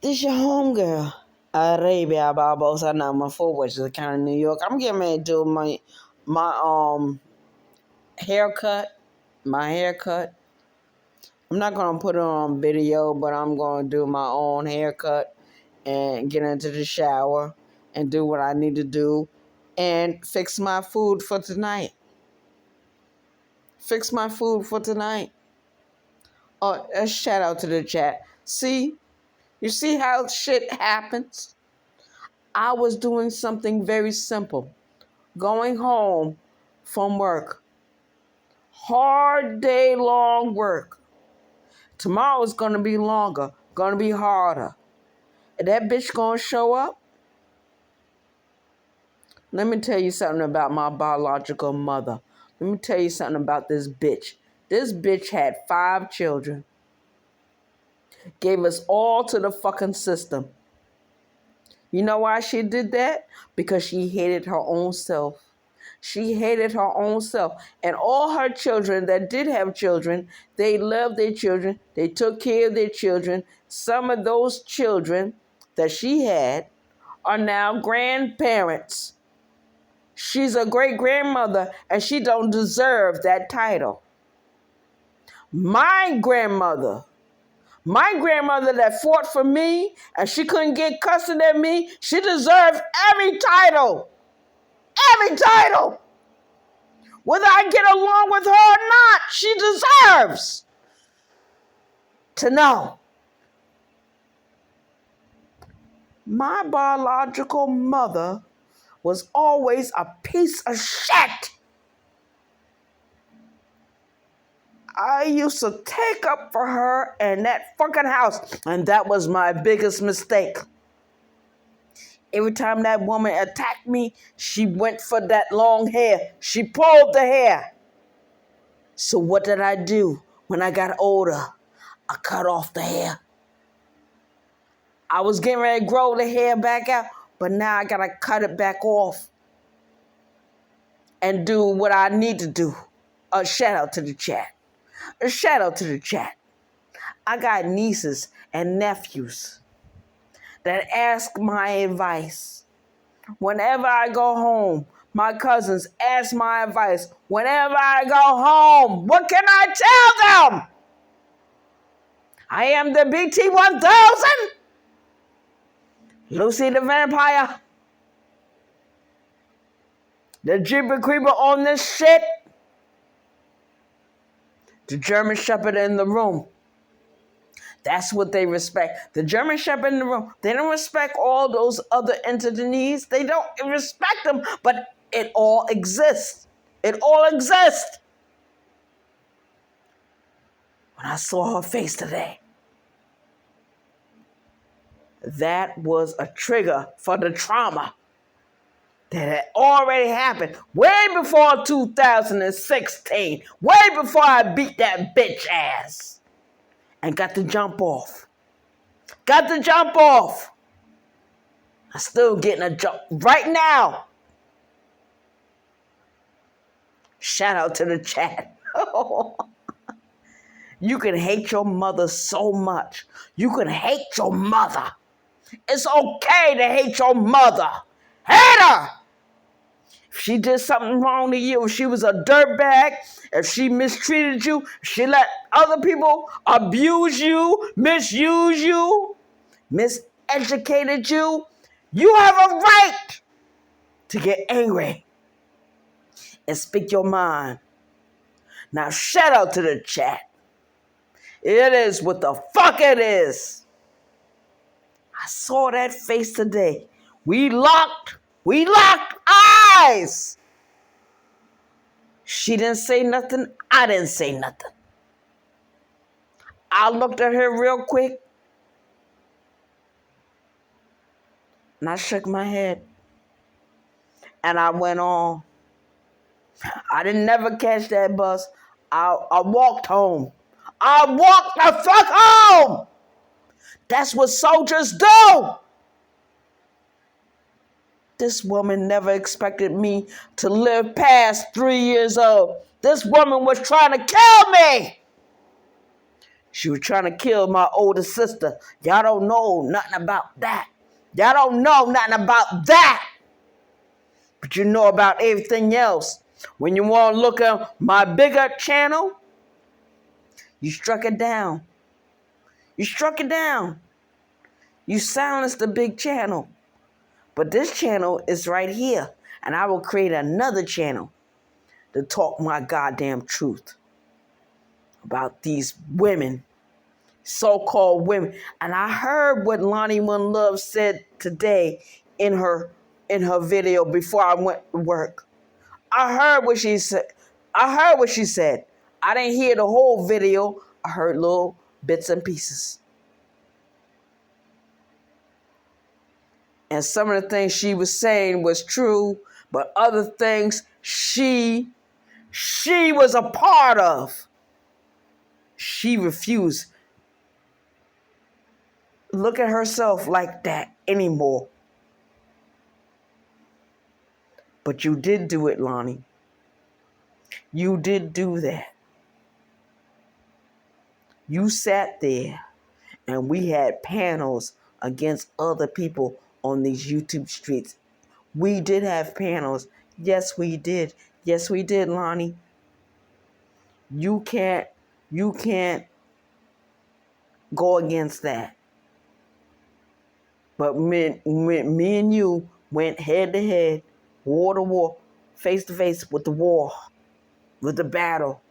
This your homegirl, Arabia Barbosa, number 4, which is County, New York. I'm getting ready to do my haircut. My haircut. I'm not gonna put it on video, but I'm gonna do my own haircut and get into the shower and do what I need to do and fix my food for tonight. Fix my food for tonight. Oh, a shout out to the chat. See? You see how shit happens? I was doing something very simple. Going home from work. Hard day long work. Tomorrow is going to be longer. Going to be harder. And that bitch going to show up? Let me tell you something about my biological mother. Let me tell you something about this bitch. This bitch had 5 children. Gave us all to the fucking system. You know why she did that? Because she hated her own self. She hated her own self. And all her children that did have children, they loved their children. They took care of their children. Some of those children that she had are now grandparents. She's a great-grandmother, and she don't deserve that title. My grandmother that fought for me, and she couldn't get custody of me, she deserves every title. Every title. Whether I get along with her or not, she deserves to know. My biological mother was always a piece of shit. I used to take up for her in that fucking house, and that was my biggest mistake. Every time that woman attacked me, she went for that long hair. She pulled the hair. So what did I do when I got older? I cut off the hair. I was getting ready to grow the hair back out, but now I gotta cut it back off and do what I need to do. A shout out to the chat. A shout out to the chat. I got nieces and nephews that ask my advice. Whenever I go home, my cousins ask my advice. Whenever I go home, what can I tell them? I am the BT-1000. Lucy the Vampire. The Jeepy Creeper on this shit. The German Shepherd in the room. That's what they respect. The German Shepherd in the room. They don't respect all those other entities. They don't respect them, but it all exists. It all exists. When I saw her face today, that was a trigger for the trauma that had already happened way before 2016, way before I beat that bitch ass and got to jump off. Got to jump off. I'm still getting a jump right now. Shout out to the chat. You can hate your mother so much. You can hate your mother. It's okay to hate your mother. Hate her. If she did something wrong to you, if she was a dirtbag, if she mistreated you, if she let other people abuse you, misuse you, miseducated you, you have a right to get angry and speak your mind. Now shout out to the chat. It is what the fuck it is. I saw that face today. We locked eyes. She didn't say nothing. I didn't say nothing. I looked at her real quick and I shook my head and I went on. I didn't never catch that bus. I walked home. I walked the fuck home. That's what soldiers do. This woman never expected me to live past 3 years old. This woman was trying to kill me. She was trying to kill my older sister. Y'all don't know nothing about that. Y'all don't know nothing about that. But you know about everything else. When you want to look at my bigger channel, you struck it down. You struck it down. You silenced the big channel. But this channel is right here. And I will create another channel to talk my goddamn truth about these women, so-called women. And I heard what Lonnie One Love said today in her video before I went to work. I heard what she said. I didn't hear the whole video. I heard little bits and pieces. And some of the things she was saying was true, but other things she was a part of, she refused to look at herself like that anymore. But you did do it, Lonnie. You did do that. You sat there and we had panels against other people on these YouTube streets. We did have panels. Yes, we did. Yes, we did, Lonnie. You can't go against that. But me and you went head to head, war to war, face to face with the war, with the battle.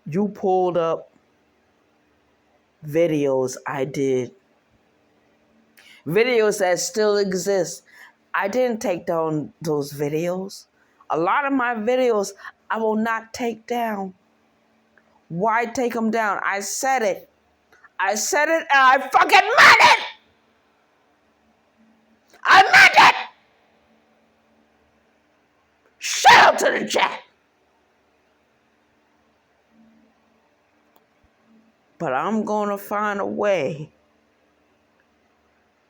You pulled up videos I did. Videos that still exist. I didn't take down those videos. A lot of my videos I will not take down. Why take them down? I said it. I said it and I fucking meant it! I meant it! Shout out to the chat. But I'm going to find a way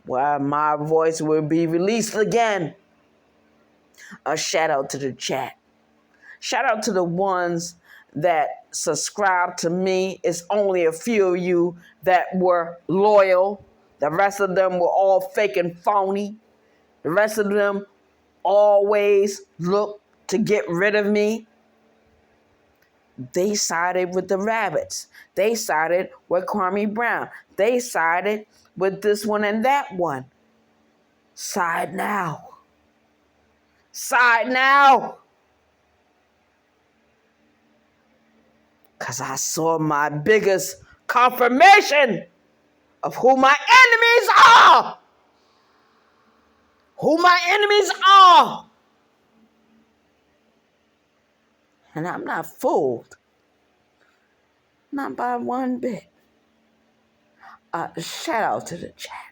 where my voice will be released again. A shout out to the chat. Shout out to the ones that subscribe to me. It's only a few of you that were loyal. The rest of them were all fake and phony. The rest of them always look to get rid of me. They sided with the rabbits. They sided with Kwame Brown. They sided with this one and that one. Side now. Side now. Because I saw my biggest confirmation of who my enemies are. Who my enemies are. And I'm not fooled. Not by one bit. Shout out to the chat.